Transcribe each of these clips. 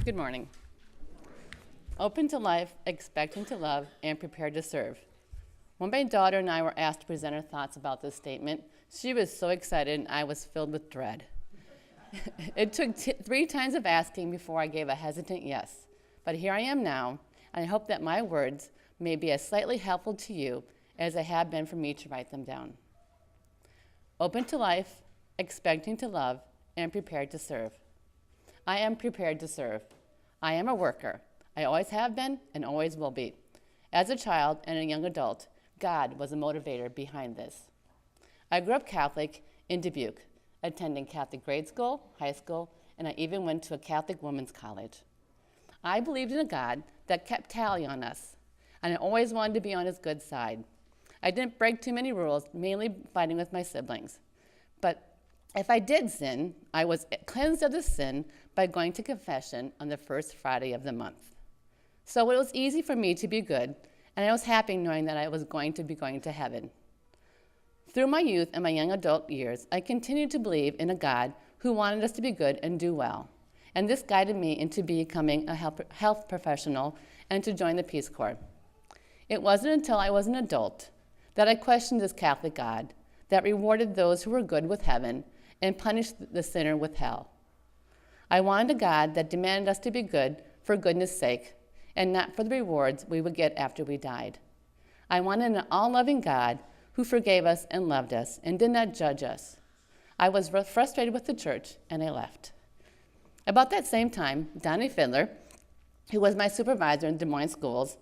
Good morning. Open to life, expecting to love, and prepared to serve. When my daughter and I were asked to present our thoughts about this statement, she was so excited and I was filled with dread. It took 3 times of asking before I gave a hesitant yes. But here I am now, and I hope that my words may be as slightly helpful to you as they have been for me to write them down. Open to life, expecting to love, and prepared to serve. I am prepared to serve. I am a worker. I always have been and always will be. As a child and a young adult, God was a motivator behind this. I grew up Catholic in Dubuque, attending Catholic grade school, high school, and I even went to a Catholic women's college. I believed in a God that kept tally on us, and I always wanted to be on his good side. I didn't break too many rules, mainly fighting with my siblings. But if I did sin, I was cleansed of the sin by going to confession on the first Friday of the month. So it was easy for me to be good, and I was happy knowing that I was going to be going to heaven. Through my youth and my young adult years, I continued to believe in a God who wanted us to be good and do well. And this guided me into becoming a health professional and to join the Peace Corps. It wasn't until I was an adult that I questioned this Catholic God that rewarded those who were good with heaven and punished the sinner with hell. I wanted a God that demanded us to be good for goodness' sake and not for the rewards we would get after we died. I wanted an all-loving God who forgave us and loved us and did not judge us. I was frustrated with the church, and I left. About that same time, Donnie Fidler, who was my supervisor in Des Moines schools,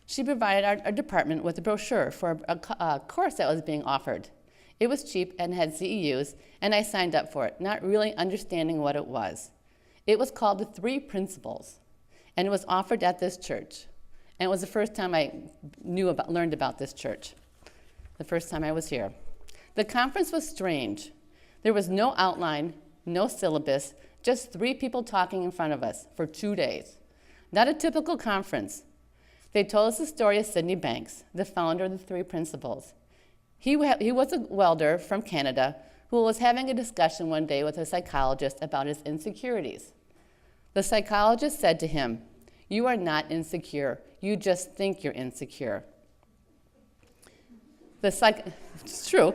She provided our department with a brochure for a course that was being offered. It was cheap and had CEUs, and I signed up for it, not really understanding what it was. It was called the 3 Principles, and it was offered at this church. And it was the first time I learned about this church, the first time I was here. The conference was strange. There was no outline, no syllabus, just 3 people talking in front of us for 2 days. Not a typical conference. They told us the story of Sidney Banks, the founder of the 3 Principles. He was a welder from Canada who was having a discussion one day with a psychologist about his insecurities. The psychologist said to him, "You are not insecure. You just think you're insecure." It's true.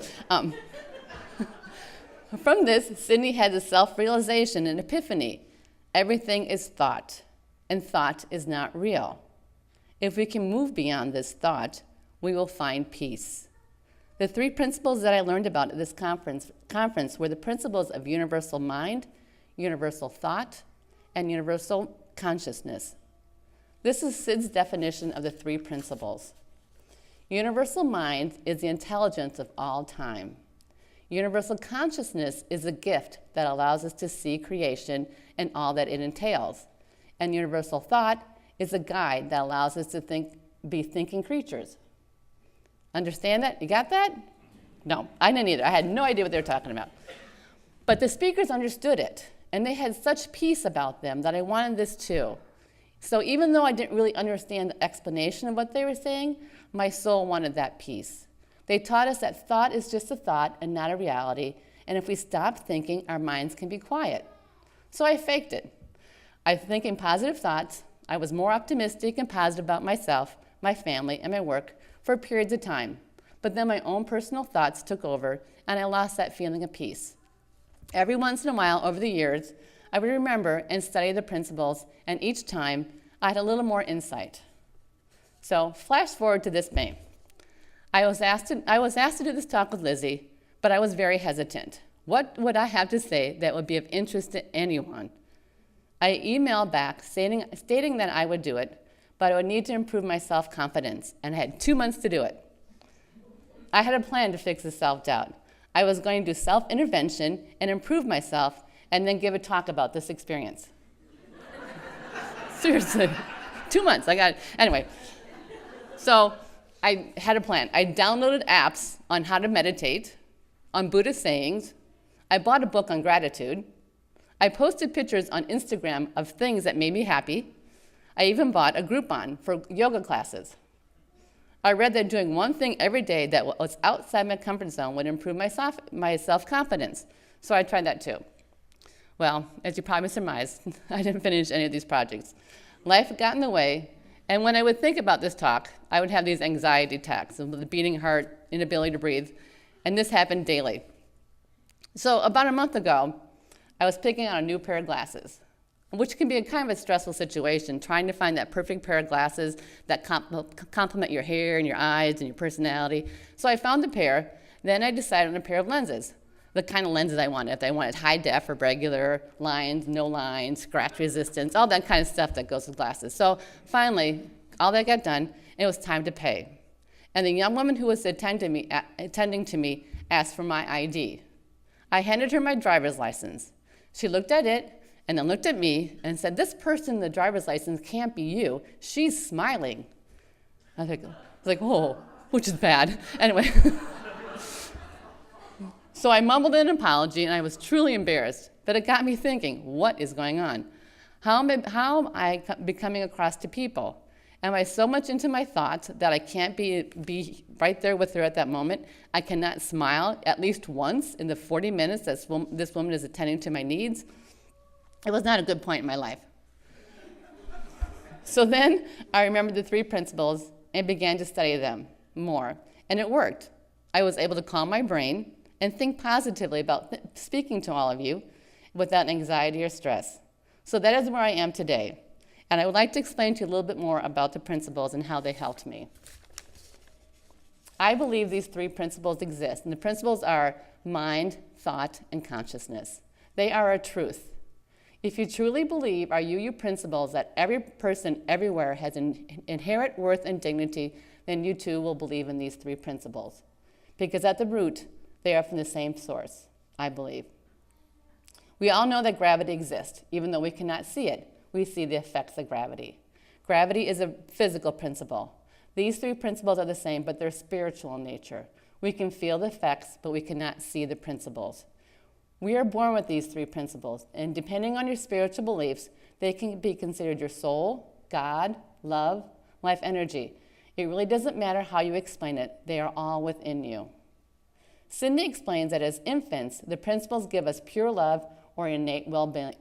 From this, Sidney had a self-realization, an epiphany. Everything is thought, and thought is not real. If we can move beyond this thought, we will find peace. The 3 principles that I learned about at this conference were the principles of universal mind, universal thought, and universal consciousness. This is Sid's definition of the 3 principles. Universal mind is the intelligence of all time. Universal consciousness is a gift that allows us to see creation and all that it entails. And universal thought is a guide that allows us to be thinking creatures. Understand that? You got that? No, I didn't either. I had no idea what they were talking about. But the speakers understood it, and they had such peace about them that I wanted this too. So even though I didn't really understand the explanation of what they were saying, my soul wanted that peace. They taught us that thought is just a thought and not a reality, and if we stop thinking, our minds can be quiet. So I faked it. I was thinking positive thoughts. I was more optimistic and positive about myself, my family, and my work for periods of time. But then my own personal thoughts took over, and I lost that feeling of peace. Every once in a while over the years, I would remember and study the principles, and each time I had a little more insight. So flash forward to this May. I was asked to do this talk with Lizzie, but I was very hesitant. What would I have to say that would be of interest to anyone? I emailed back stating that I would do it, but I would need to improve my self-confidence, and I had 2 months to do it. I had a plan to fix the self-doubt. I was going to do self-intervention and improve myself, and then give a talk about this experience. Seriously, 2 months, I got it. Anyway, so I had a plan. I downloaded apps on how to meditate, on Buddhist sayings. I bought a book on gratitude. I posted pictures on Instagram of things that made me happy. I even bought a Groupon for yoga classes. I read that doing one thing every day that was outside my comfort zone would improve my self-confidence, so I tried that too. Well, as you probably surmised, I didn't finish any of these projects. Life got in the way, and when I would think about this talk, I would have these anxiety attacks with a beating heart, inability to breathe, and this happened daily. So about a month ago, I was picking out a new pair of glasses, which can be a kind of a stressful situation, trying to find that perfect pair of glasses that complement your hair and your eyes and your personality. So I found a pair, then I decided on a pair of lenses, the kind of lenses I wanted. If I wanted high def or regular, lines, no lines, scratch resistance, all that kind of stuff that goes with glasses. So finally, all that got done, and it was time to pay. And the young woman who was attending to me asked for my ID. I handed her my driver's license. She looked at it, and then looked at me and said, "This person in the driver's license can't be you. She's smiling." I was like, whoa, which is bad. Anyway. So I mumbled an apology, and I was truly embarrassed. But it got me thinking, what is going on? How am I becoming across to people? Am I so much into my thoughts that I can't be right there with her at that moment? I cannot smile at least once in the 40 minutes that this woman is attending to my needs? It was not a good point in my life. So then I remembered the 3 principles and began to study them more. And it worked. I was able to calm my brain and think positively about speaking to all of you without anxiety or stress. So that is where I am today. And I would like to explain to you a little bit more about the principles and how they helped me. I believe these 3 principles exist, and the principles are mind, thought, and consciousness. They are a truth. If you truly believe our UU principles that every person everywhere has an inherent worth and dignity, then you too will believe in these 3 principles. Because at the root, they are from the same source, I believe. We all know that gravity exists. Even though we cannot see it, we see the effects of gravity. Gravity is a physical principle. These 3 principles are the same, but they're spiritual in nature. We can feel the effects, but we cannot see the principles. We are born with these 3 principles, and depending on your spiritual beliefs, they can be considered your soul, God, love, life energy. It really doesn't matter how you explain it. They are all within you. Cindy explains that as infants, the principles give us pure love or innate well-being.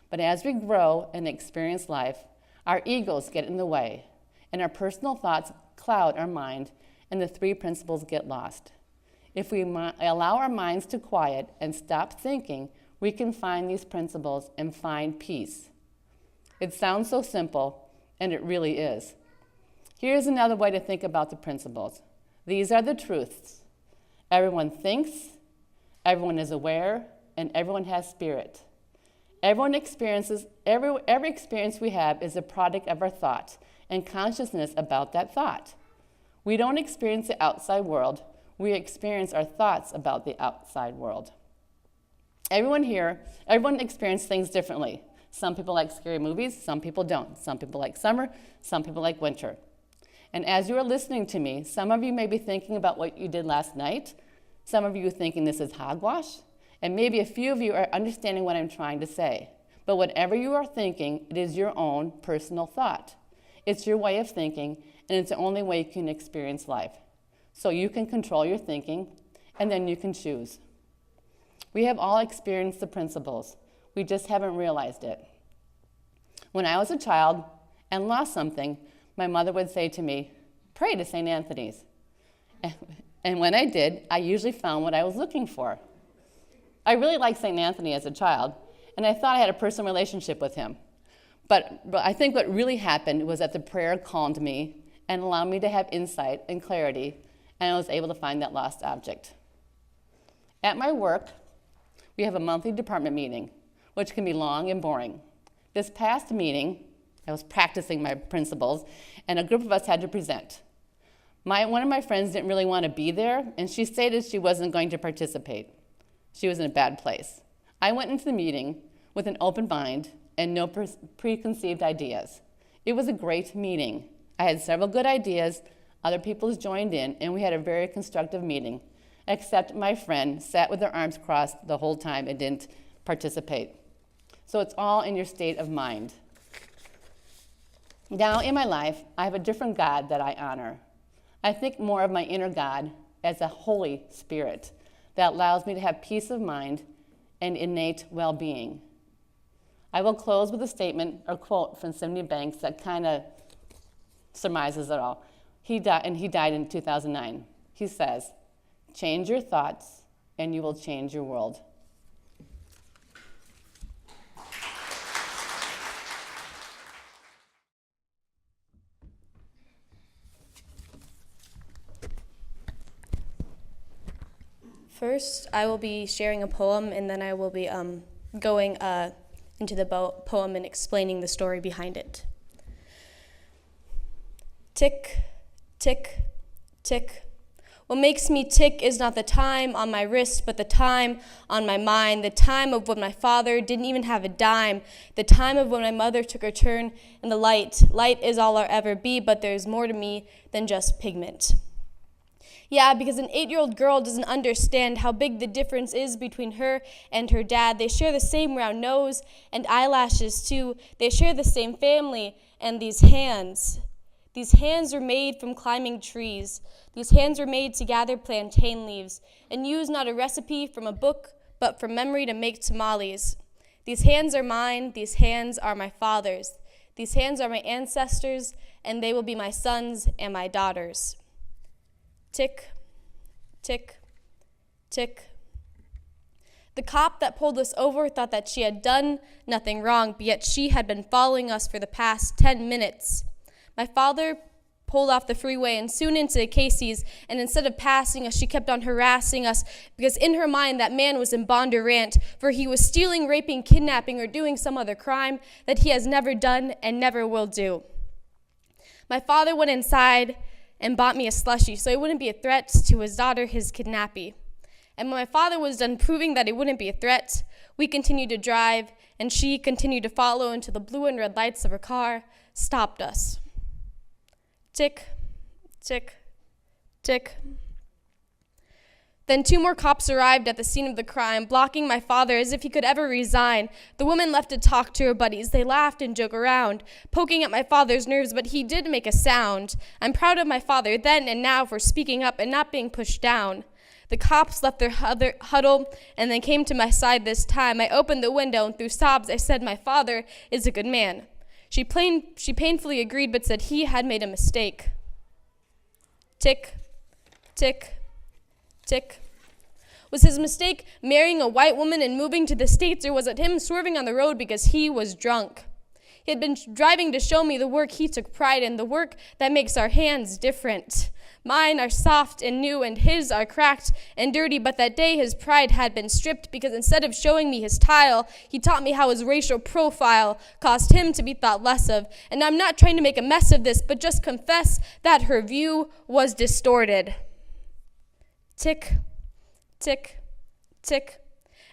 But as we grow and experience life, our egos get in the way, and our personal thoughts cloud our mind, and the 3 principles get lost. If we allow our minds to quiet and stop thinking, we can find these principles and find peace. It sounds so simple, and it really is. Here's another way to think about the principles. These are the truths. Everyone thinks, everyone is aware, and everyone has spirit. Every experience we have is a product of our thought and consciousness about that thought. We don't experience the outside world. We experience our thoughts about the outside world. Everyone experiences things differently. Some people like scary movies, some people don't. Some people like summer, some people like winter. And as you are listening to me, some of you may be thinking about what you did last night. Some of you are thinking this is hogwash. And maybe a few of you are understanding what I'm trying to say. But whatever you are thinking, it is your own personal thought. It's your way of thinking, and it's the only way you can experience life. So you can control your thinking, and then you can choose. We have all experienced the principles. We just haven't realized it. When I was a child and lost something, my mother would say to me, "Pray to St. Anthony's." And when I did, I usually found what I was looking for. I really liked St. Anthony as a child, and I thought I had a personal relationship with him. But I think what really happened was that the prayer calmed me and allowed me to have insight and clarity, and I was able to find that lost object. At my work, we have a monthly department meeting, which can be long and boring. This past meeting, I was practicing my principles, and a group of us had to present. One of my friends didn't really want to be there, and she stated she wasn't going to participate. She was in a bad place. I went into the meeting with an open mind and no preconceived ideas. It was a great meeting. I had several good ideas, other people joined in, and we had a very constructive meeting, except my friend sat with her arms crossed the whole time and didn't participate. So it's all in your state of mind. Now in my life, I have a different God that I honor. I think more of my inner God as a Holy Spirit that allows me to have peace of mind and innate well-being. I will close with a statement or quote from Sydney Banks that kind of surmises it all. He died in 2009. He says, "Change your thoughts and you will change your world." First, I will be sharing a poem, and then I will be going into the poem and explaining the story behind it. Tick, tick, tick. What makes me tick is not the time on my wrist, but the time on my mind, the time of when my father didn't even have a dime, the time of when my mother took her turn in the light. Light is all I'll ever be, but there's more to me than just pigment. Yeah, because an 8-year-old girl doesn't understand how big the difference is between her and her dad. They share the same round nose and eyelashes too. They share the same family and these hands. These hands are made from climbing trees. These hands are made to gather plantain leaves and use not a recipe from a book, but from memory to make tamales. These hands are mine. These hands are my father's. These hands are my ancestors, and they will be my sons and my daughters. Tick, tick, tick. The cop that pulled us over thought that she had done nothing wrong, but yet she had been following us for the past 10 minutes. My father pulled off the freeway and soon into Casey's, and instead of passing us, she kept on harassing us because in her mind that man was in Bondurant, for he was stealing, raping, kidnapping, or doing some other crime that he has never done and never will do. My father went inside and bought me a slushie so he wouldn't be a threat to his daughter, his kidnappee. And when my father was done proving that he wouldn't be a threat, we continued to drive, and she continued to follow until the blue and red lights of her car stopped us. Tick, tick, tick. Then 2 more cops arrived at the scene of the crime, blocking my father as if he could ever resign. The woman left to talk to her buddies. They laughed and joked around, poking at my father's nerves, but he did make a sound. I'm proud of my father then and now for speaking up and not being pushed down. The cops left their huddle and then came to my side this time. I opened the window and through sobs I said, "My father is a good man." She painfully agreed but said he had made a mistake. Tick, tick, tick. Was his mistake marrying a white woman and moving to the States, or was it him swerving on the road because he was drunk? He had been driving to show me the work he took pride in, the work that makes our hands different. Mine are soft and new, and his are cracked and dirty, but that day his pride had been stripped because instead of showing me his tile, he taught me how his racial profile caused him to be thought less of. And I'm not trying to make a mess of this, but just confess that her view was distorted. Tick, tick, tick.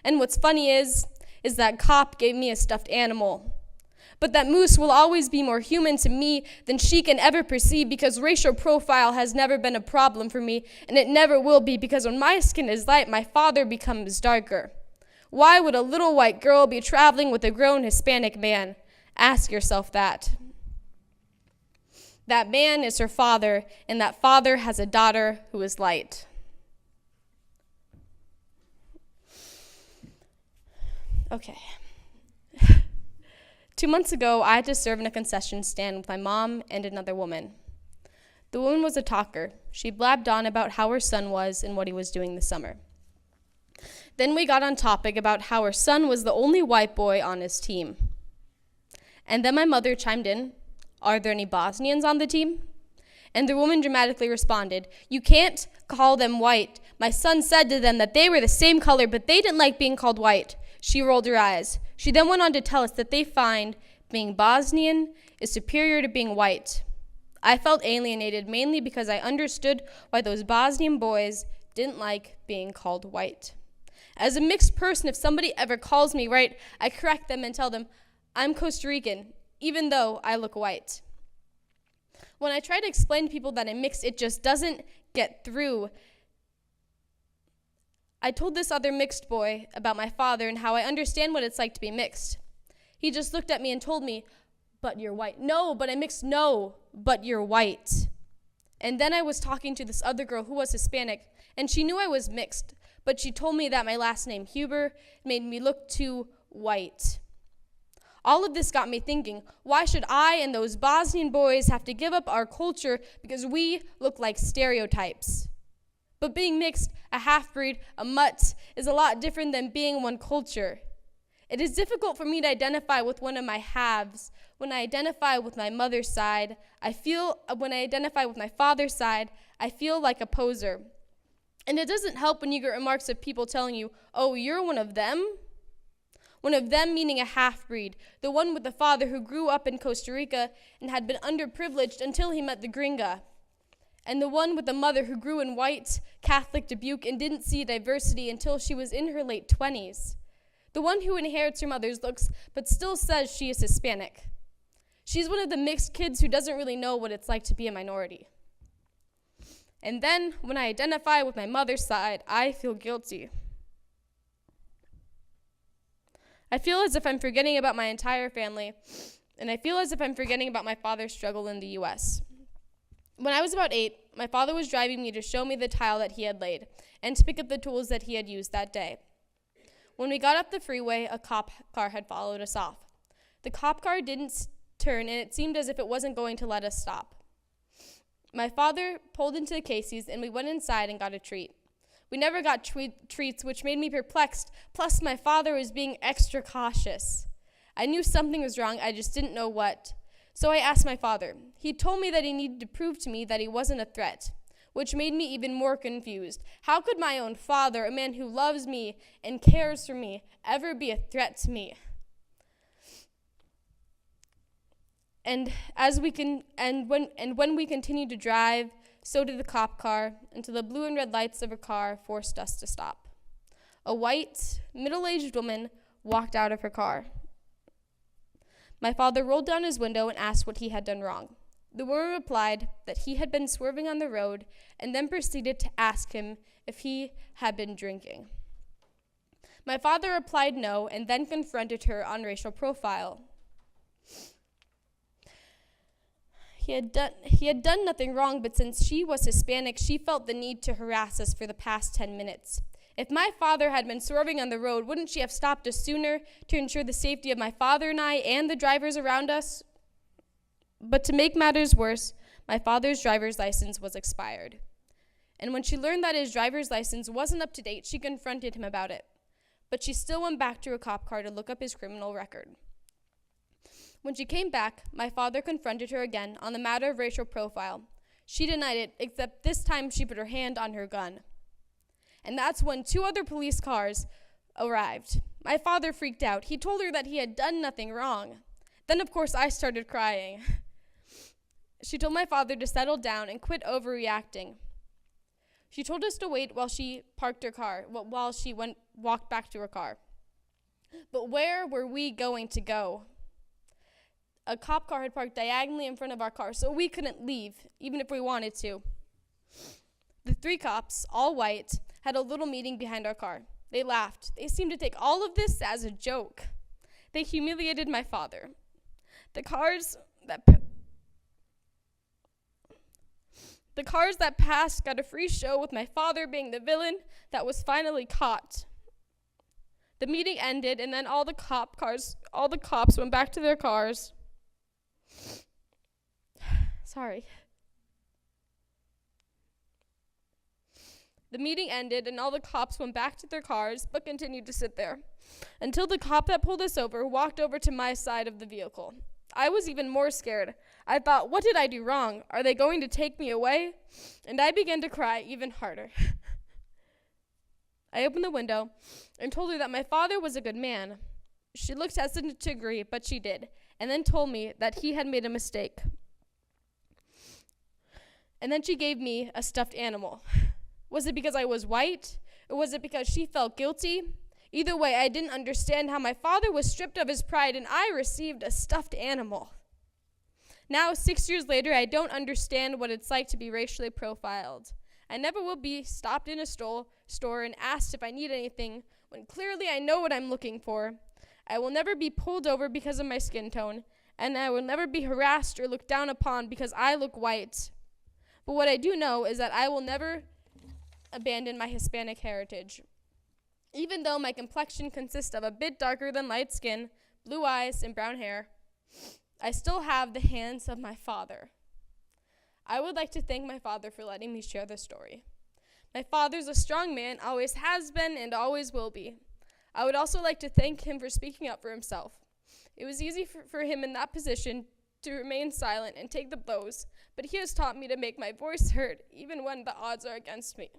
And what's funny is that cop gave me a stuffed animal. But that moose will always be more human to me than she can ever perceive because racial profile has never been a problem for me, and it never will be because when my skin is light, my father becomes darker. Why would a little white girl be traveling with a grown Hispanic man? Ask yourself that. That man is her father, and that father has a daughter who is light. Okay. 2 months ago, I had to serve in a concession stand with my mom and another woman. The woman was a talker. She blabbed on about how her son was and what he was doing this summer. Then we got on topic about how her son was the only white boy on his team. And then my mother chimed in, "Are there any Bosnians on the team?" And the woman dramatically responded, "You can't call them white. My son said to them that they were the same color, but they didn't like being called white." She rolled her eyes. She then went on to tell us that they find being Bosnian is superior to being white. I felt alienated mainly because I understood why those Bosnian boys didn't like being called white. As a mixed person, if somebody ever calls me white, I correct them and tell them, "I'm Costa Rican, even though I look white." When I try to explain to people that I'm mixed, it just doesn't get through. I told this other mixed boy about my father and how I understand what it's like to be mixed. He just looked at me and told me, "But you're white." "No, but I'm mixed." "No, but you're white." And then I was talking to this other girl who was Hispanic, and she knew I was mixed, but she told me that my last name, Huber, made me look too white. All of this got me thinking, why should I and those Bosnian boys have to give up our culture because we look like stereotypes? But being mixed, a half-breed, a mutt, is a lot different than being one culture. It is difficult for me to identify with one of my halves. When I identify with my mother's side, when I identify with my father's side, I feel like a poser. And it doesn't help when you get remarks of people telling you, oh, you're one of them? One of them meaning a half-breed, the one with the father who grew up in Costa Rica and had been underprivileged until he met the gringa. And the one with the mother who grew in white Catholic Dubuque and didn't see diversity until she was in her late 20s. The one who inherits her mother's looks but still says she is Hispanic. She's one of the mixed kids who doesn't really know what it's like to be a minority. And then, when I identify with my mother's side, I feel guilty. I feel as if I'm forgetting about my entire family, and I feel as if I'm forgetting about my father's struggle in the U.S. When I was about 8, my father was driving me to show me the tile that he had laid and to pick up the tools that he had used that day. When we got up the freeway, a cop car had followed us off. The cop car didn't turn, and it seemed as if it wasn't going to let us stop. My father pulled into the Casey's, and we went inside and got a treat. We never got treats, which made me perplexed, plus my father was being extra cautious. I knew something was wrong, I just didn't know what. So I asked my father. He told me that he needed to prove to me that he wasn't a threat, which made me even more confused. How could my own father, a man who loves me and cares for me, ever be a threat to me? When we continued to drive, so did the cop car, until the blue and red lights of her car forced us to stop. A white, middle-aged woman walked out of her car. My father rolled down his window and asked what he had done wrong. The woman replied that he had been swerving on the road and then proceeded to ask him if he had been drinking. My father replied no and then confronted her on racial profile. He had done nothing wrong, but since she was Hispanic, she felt the need to harass us for the past 10 minutes. If my father had been swerving on the road, wouldn't she have stopped us sooner to ensure the safety of my father and I and the drivers around us? But to make matters worse, my father's driver's license was expired. And when she learned that his driver's license wasn't up to date, she confronted him about it. But she still went back to her cop car to look up his criminal record. When she came back, my father confronted her again on the matter of racial profile. She denied it, except this time she put her hand on her gun. And that's when 2 other police cars arrived. My father freaked out. He told her that he had done nothing wrong. Then, of course, I started crying. She told my father to settle down and quit overreacting. She told us to wait while she parked her car, while she walked back to her car. But where were we going to go? A cop car had parked diagonally in front of our car, so we couldn't leave, even if we wanted to. The 3 cops, all white, had a little meeting behind our car. They laughed. They seemed to take all of this as a joke. They humiliated my father. The cars that passed got a free show with my father being the villain that was finally caught. The meeting ended, and then all the cops went back to their cars. Sorry. The meeting ended, and all the cops went back to their cars, but continued to sit there, until the cop that pulled us over walked over to my side of the vehicle. I was even more scared. I thought, what did I do wrong? Are they going to take me away? And I began to cry even harder. I opened the window and told her that my father was a good man. She looked hesitant to agree, but she did, and then told me that he had made a mistake. And then she gave me a stuffed animal. Was it because I was white, or was it because she felt guilty? Either way, I didn't understand how my father was stripped of his pride and I received a stuffed animal. Now, 6 years later, I don't understand what it's like to be racially profiled. I never will be stopped in a store and asked if I need anything, when clearly I know what I'm looking for. I will never be pulled over because of my skin tone, and I will never be harassed or looked down upon because I look white. But what I do know is that I will never abandon my Hispanic heritage. Even though my complexion consists of a bit darker than light skin, blue eyes, and brown hair, I still have the hands of my father. I would like to thank my father for letting me share this story. My father's a strong man, always has been, and always will be. I would also like to thank him for speaking up for himself. It was easy for him in that position to remain silent and take the blows, but he has taught me to make my voice heard even when the odds are against me.